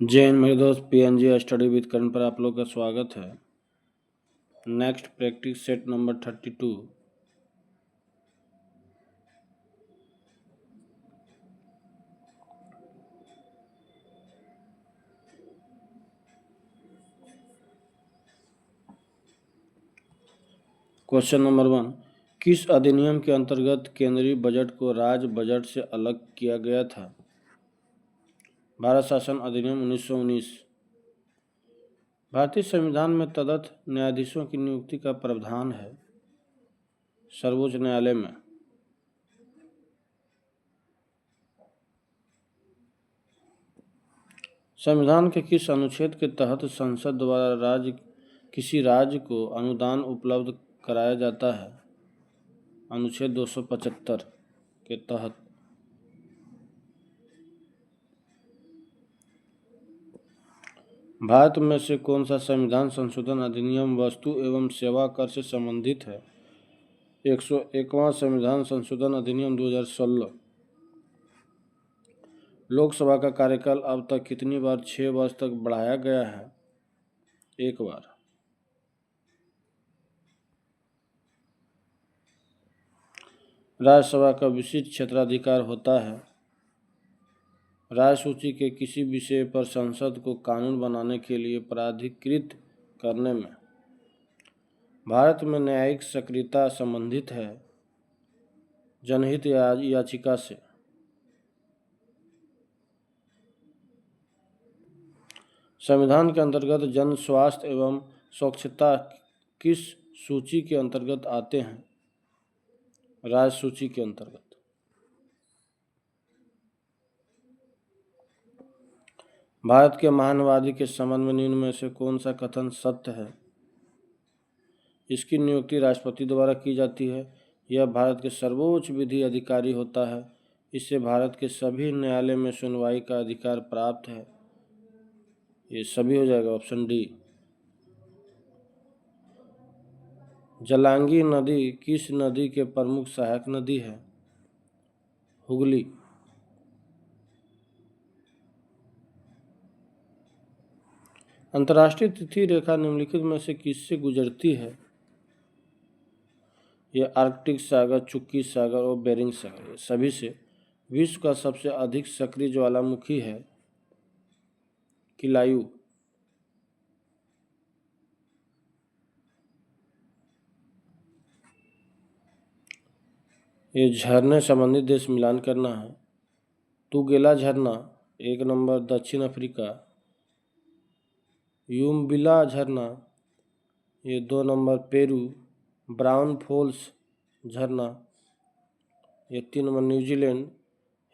जय हिंद मेरे दोस्त। पीएनजी स्टडी विद करण पर आप लोग का स्वागत है। Next practice set number 32। Question number 1, किस अधिनियम के अंतर्गत केंद्रीय बजट को राज्य बजट से अलग किया गया था? भारत शासन अधिनियम 1919। भारतीय संविधान में तदर्थ न्यायाधीशों की नियुक्ति का प्रावधान है। सर्वोच्च न्यायालय में। संविधान के किस अनुच्छेद के तहत संसद द्वारा किसी राज्य को अनुदान उपलब्ध कराया जाता है? अनुच्छेद 275 के तहत। भारत में से कौन सा संविधान संशोधन अधिनियम वस्तु एवं सेवा कर से संबंधित है? 101वां संविधान संशोधन अधिनियम 2016। लोकसभा का कार्यकाल अब तक कितनी बार 6 वर्ष तक बढ़ाया गया है? 1 बार। राज्यसभा का विशिष्ट क्षेत्राधिकार होता है। राज्य सूची के किसी विषय पर संसद को कानून बनाने के लिए प्राधिकृत करने में भारत में न्यायिक सक्रियता संबंधित है जनहित याचिका से। संविधान के अंतर्गत जन स्वास्थ्य एवं स्वच्छता किस सूची के अंतर्गत आते हैं? राज्य सूची के अंतर्गत। भारत के महानवादी के संबंध में निम्न में से कौन सा कथन सत्य है? इसकी नियुक्ति राष्ट्रपति द्वारा की जाती है। यह भारत के सर्वोच्च विधि अधिकारी होता है। इससे भारत के सभी न्यायालय में सुनवाई का अधिकार प्राप्त है। ये सभी हो जाएगा, ऑप्शन डी। जलांगी नदी किस नदी के प्रमुख सहायक नदी है? हुगली। अंतर्राष्ट्रीय तिथि रेखा निम्नलिखित में से किससे गुजरती है? यह आर्कटिक सागर, चुक्की सागर और बेरिंग सागर, सभी से। विश्व का सबसे अधिक सक्रिय ज्वालामुखी है किलायू। ये झरने संबंधित देश मिलान करना है। तुगेला झरना 1 नंबर दक्षिण अफ्रीका। यूम्बिला झरना ये 2 नंबर पेरू। ब्राउन फॉल्स झरना ये 3 number New Zealand.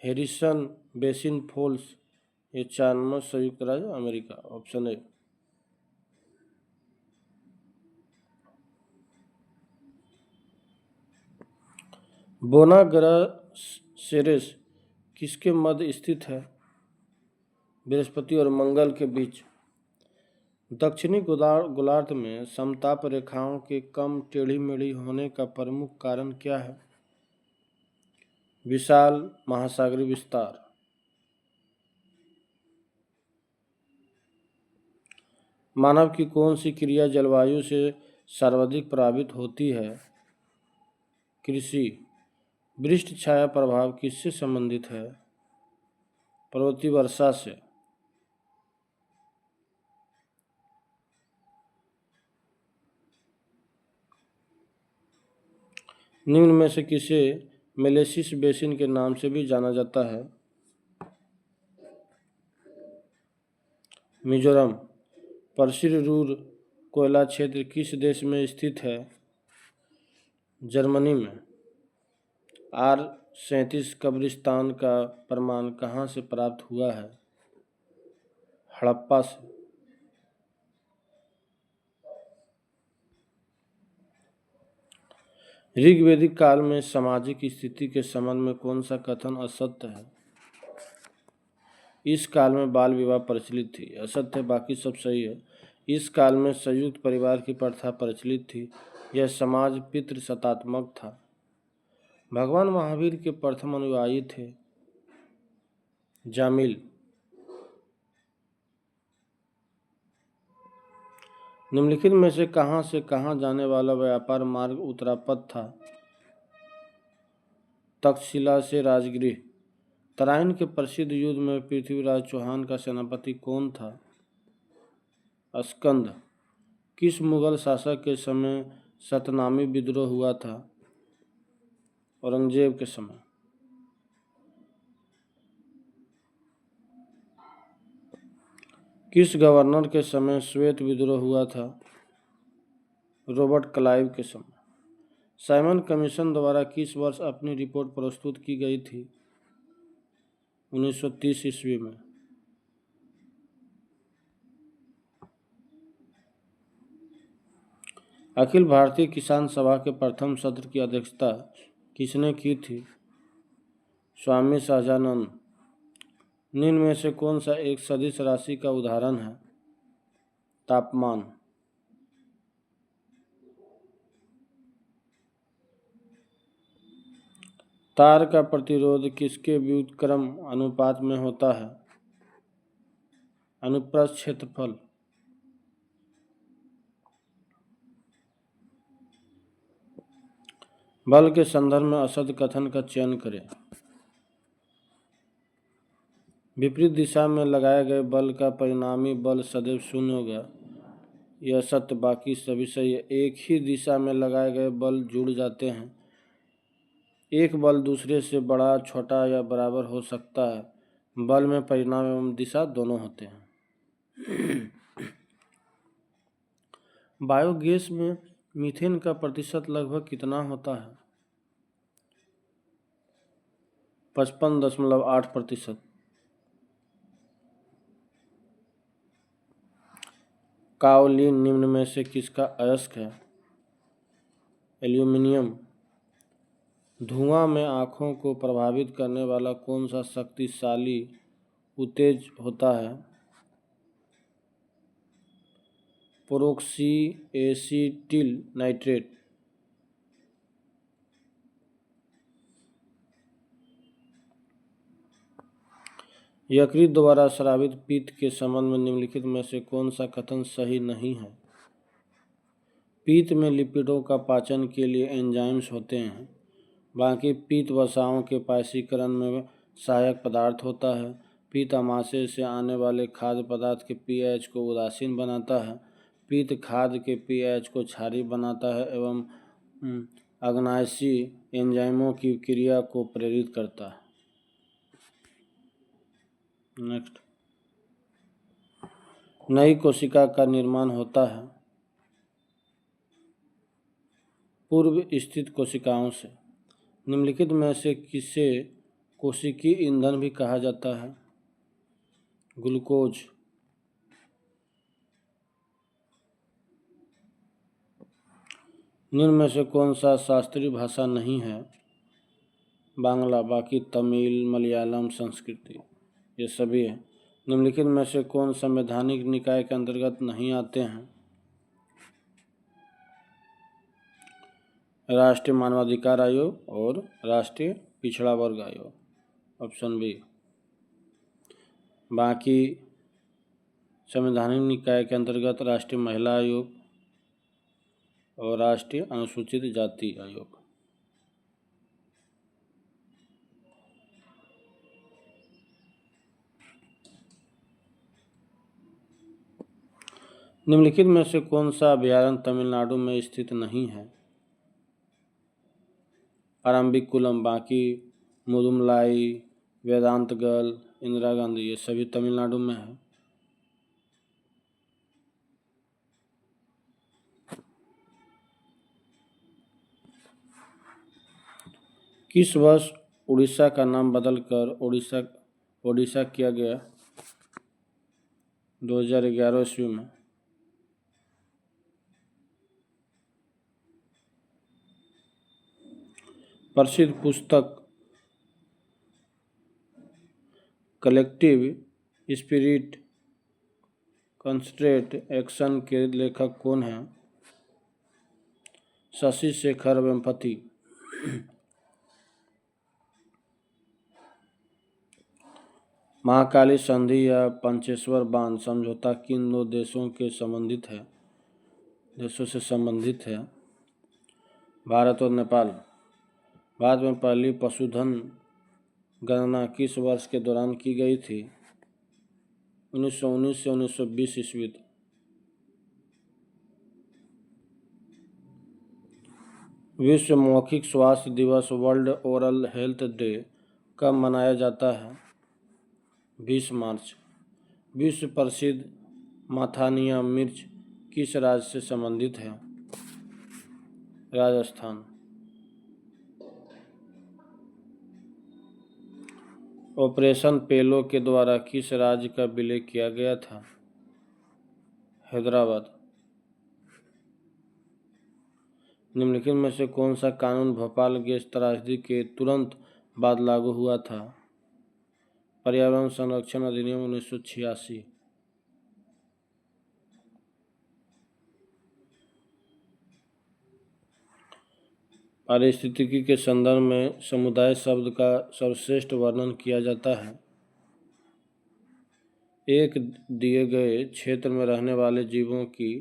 Harrison basin falls ये 4 नंबर संयुक्त राज्य अमेरिका, ऑप्शन ए। बोना ग्रह सेरेस किसके मध्य स्थित है? बृहस्पति और मंगल के बीच। दक्षिणी गोलार्ध में समताप रेखाओं के कम टेढ़ी मेढ़ी होने का प्रमुख कारण क्या है? विशाल महासागरीय विस्तार। मानव की कौन सी क्रिया जलवायु से सर्वाधिक प्रभावित होती है? कृषि। वृष्टि छाया प्रभाव किससे संबंधित है? पर्वतीय वर्षा से। निम्न में से किसे मेलेसिस बेसिन के नाम से भी जाना जाता है? मिजोरम। परसिर-रूर कोयला क्षेत्र किस देश में स्थित है? जर्मनी में। R37 कब्रिस्तान का प्रमाण कहाँ से प्राप्त हुआ है? हड़प्पा से। ऋग्वैदिक काल में सामाजिक स्थिति के संबंध में कौन सा कथन असत्य है? इस काल में बाल विवाह प्रचलित थी। असत्य है, बाकी सब सही है। इस काल में संयुक्त परिवार की प्रथा प्रचलित थी। यह समाज पितृसत्तात्मक था। भगवान महावीर के प्रथम अनुयायी थे जामिल। निम्नलिखित में से कहाँ जाने वाला व्यापार मार्ग उत्तरापथ था? तक्षशिला से राजगृह। तराइन के प्रसिद्ध युद्ध में पृथ्वीराज चौहान का सेनापति कौन था? स्कंद। किस मुगल शासक के समय सतनामी विद्रोह हुआ था? औरंगजेब के समय। किस गवर्नर के समय श्वेत विद्रोह हुआ था? रॉबर्ट क्लाइव के समय। साइमन कमीशन द्वारा किस वर्ष अपनी रिपोर्ट प्रस्तुत की गई थी? 1930 ईस्वी में। अखिल भारतीय किसान सभा के प्रथम सत्र की अध्यक्षता किसने की थी? स्वामी सहजानंद। निम्न में से कौन सा एक सदिश राशि का उदाहरण है? तापमान। तार का प्रतिरोध किसके व्युत्क्रम अनुपात में होता है? अनुप्रस्थ क्षेत्रफल। बल के संदर्भ में असद कथन का चयन करें। विपरीत दिशा में लगाए गए बल का परिणामी बल सदैव शून्य होगा। यह सत्य बाकी सभी सही है। एक ही दिशा में लगाए गए बल जुड़ जाते हैं। एक बल दूसरे से बड़ा, छोटा या बराबर हो सकता है। बल में परिणाम एवं दिशा दोनों होते हैं। बायोगैस में मीथेन का प्रतिशत लगभग कितना होता है? 55.8%। काओलिन निम्न में से किसका अयस्क है? एल्यूमिनियम। धुआं में आँखों को प्रभावित करने वाला कौन सा शक्तिशाली उत्तेज होता है? Peroxy acetyl nitrate. यकृत द्वारा स्रावित पित्त के संबंध में निम्नलिखित में से कौन सा कथन सही नहीं है? पित्त में लिपिडों का पाचन के लिए एंजाइम्स होते हैं। बाकी पित्त वसाओं के पाचीकरण में सहायक पदार्थ होता है। पित्त आमाशय से आने वाले खाद्य पदार्थ के पीएच को उदासीन बनाता है। पित्त खाद्य के पीएच को क्षारीय बनाता है एवं अग्नाशयी एंजाइमों की क्रिया को प्रेरित करता है। नेक्स्ट। नई कोशिका का निर्माण होता है पूर्व स्थित कोशिकाओं से। निम्नलिखित में से किसे कोशिकीय ईंधन भी कहा जाता है? ग्लूकोज। निम्न में से कौन सा शास्त्रीय भाषा नहीं है? बांग्ला। बाकी तमिल, मलयालम, संस्कृत ये सभी है। निम्नलिखित में से कौन संवैधानिक निकाय के अंतर्गत नहीं आते हैं? राष्ट्रीय मानवाधिकार आयोग और राष्ट्रीय पिछड़ा वर्ग आयोग। Option B. बाकी संवैधानिक निकाय के अंतर्गत राष्ट्रीय महिला आयोग और राष्ट्रीय अनुसूचित जाति आयोग। निम्नलिखित में से कौन सा अभयारण्य तमिलनाडु में स्थित नहीं है? आरंबिकुलम। बाकी मुदुमलाई, वेदांतगल, इंदिरा गांधी ये सभी तमिलनाडु में है। किस वर्ष उड़ीसा का नाम बदलकर ओडिशा किया गया? 2011 ईस्वी में। प्रसिद्ध पुस्तक कलेक्टिव स्पिरिट कंसंट्रेट एक्शन के लेखक कौन हैं? शशि शेखर वेम्पति। महाकाली संधि या पंचेश्वर बांध समझौता किन दो देशों के संबंधित है? देशों से संबंधित है। भारत और नेपाल। भारत में पहली पशुधन गणना किस वर्ष के दौरान की गई थी? 1919 से 1920 ईस्वी तक। विश्व मौखिक स्वास्थ्य दिवस वर्ल्ड ओरल हेल्थ डे कब मनाया जाता है? 20 मार्च। विश्व प्रसिद्ध मथानिया मिर्च किस राज्य से संबंधित है? राजस्थान। ऑपरेशन पेलो के द्वारा किस राज्य का विलय किया गया था? हैदराबाद। निम्नलिखित में से कौन सा कानून भोपाल गैस त्रासदी के तुरंत बाद लागू हुआ था? पर्यावरण संरक्षण अधिनियम 1986। पारिस्थितिकी के संदर्भ में समुदाय शब्द का सर्वश्रेष्ठ वर्णन किया जाता है। एक दिए गए क्षेत्र में रहने वाले जीवों की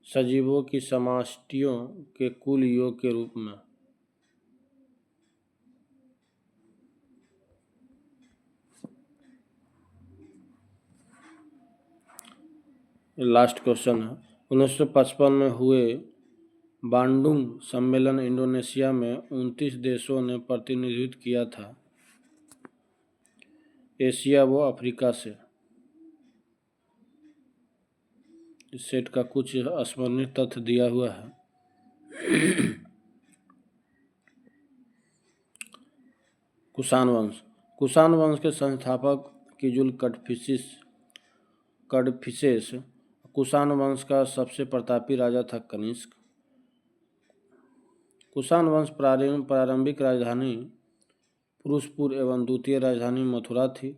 सजीवों की समष्टियों के कुल योग के रूप में। लास्ट क्वेश्चन है। 1955 में हुए बांडुंग सम्मेलन इंडोनेशिया में 29 देशों ने प्रतिनिधित्व किया था। एशिया व अफ्रीका से। इस सेट का कुछ स्मरणीय तथ्य दिया हुआ है। कुषाण वंश। कुषाण वंश के संस्थापक किजुल कडफिसेस कुषाण वंश का सबसे प्रतापी राजा था कनिष्क। कुषाण वंश प्रारंभिक राजधानी पुरुषपुर एवं द्वितीय राजधानी मथुरा थी।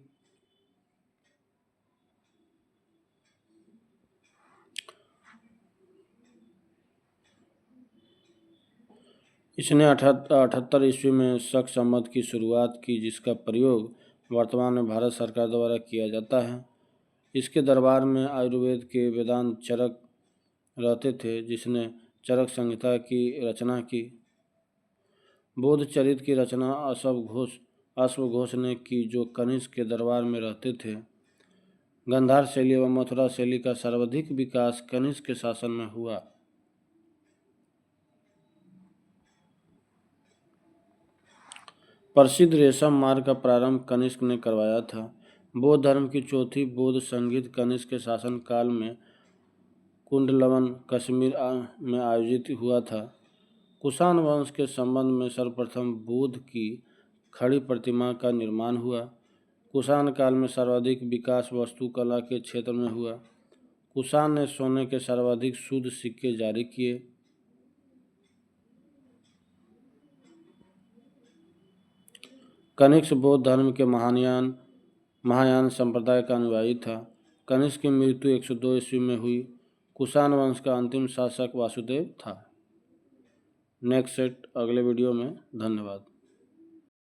इसने 78 ईस्वी में शक संवत की शुरुआत की, जिसका प्रयोग वर्तमान में भारत सरकार द्वारा किया जाता है। इसके दरबार में आयुर्वेद के वेदांत चरक रहते थे, जिसने चरक संहिता की रचना की। बोध चरित की रचना अश्वघोष ने की, जो कनिष्क के दरबार में रहते थे। गंधार शैली एवं मथुरा शैली का सर्वाधिक विकास कनिष्क के शासन में हुआ। प्रसिद्ध रेशम मार्ग का प्रारंभ कनिष्क ने करवाया था। बौद्ध धर्म की चौथी बौद्ध संगीत कनिष्क के शासन काल में कुंडलवन कश्मीर में आयोजित हुआ था। कुषाण वंश के संबंध में सर्वप्रथम बुद्ध की खड़ी प्रतिमा का निर्माण हुआ। कुषाण काल में सर्वाधिक विकास वास्तुकला के क्षेत्र में हुआ। कुषाण ने सोने के सर्वाधिक शुद्ध सिक्के जारी किए। कनिष्क बौद्ध धर्म के महायान संप्रदाय का अनुयायी था। कनिष्क की मृत्यु 102 ईस्वी में हुई। कुषाण वंश का अंतिम शासक वासुदेव था। नेक्स्ट सेट अगले वीडियो में। धन्यवाद।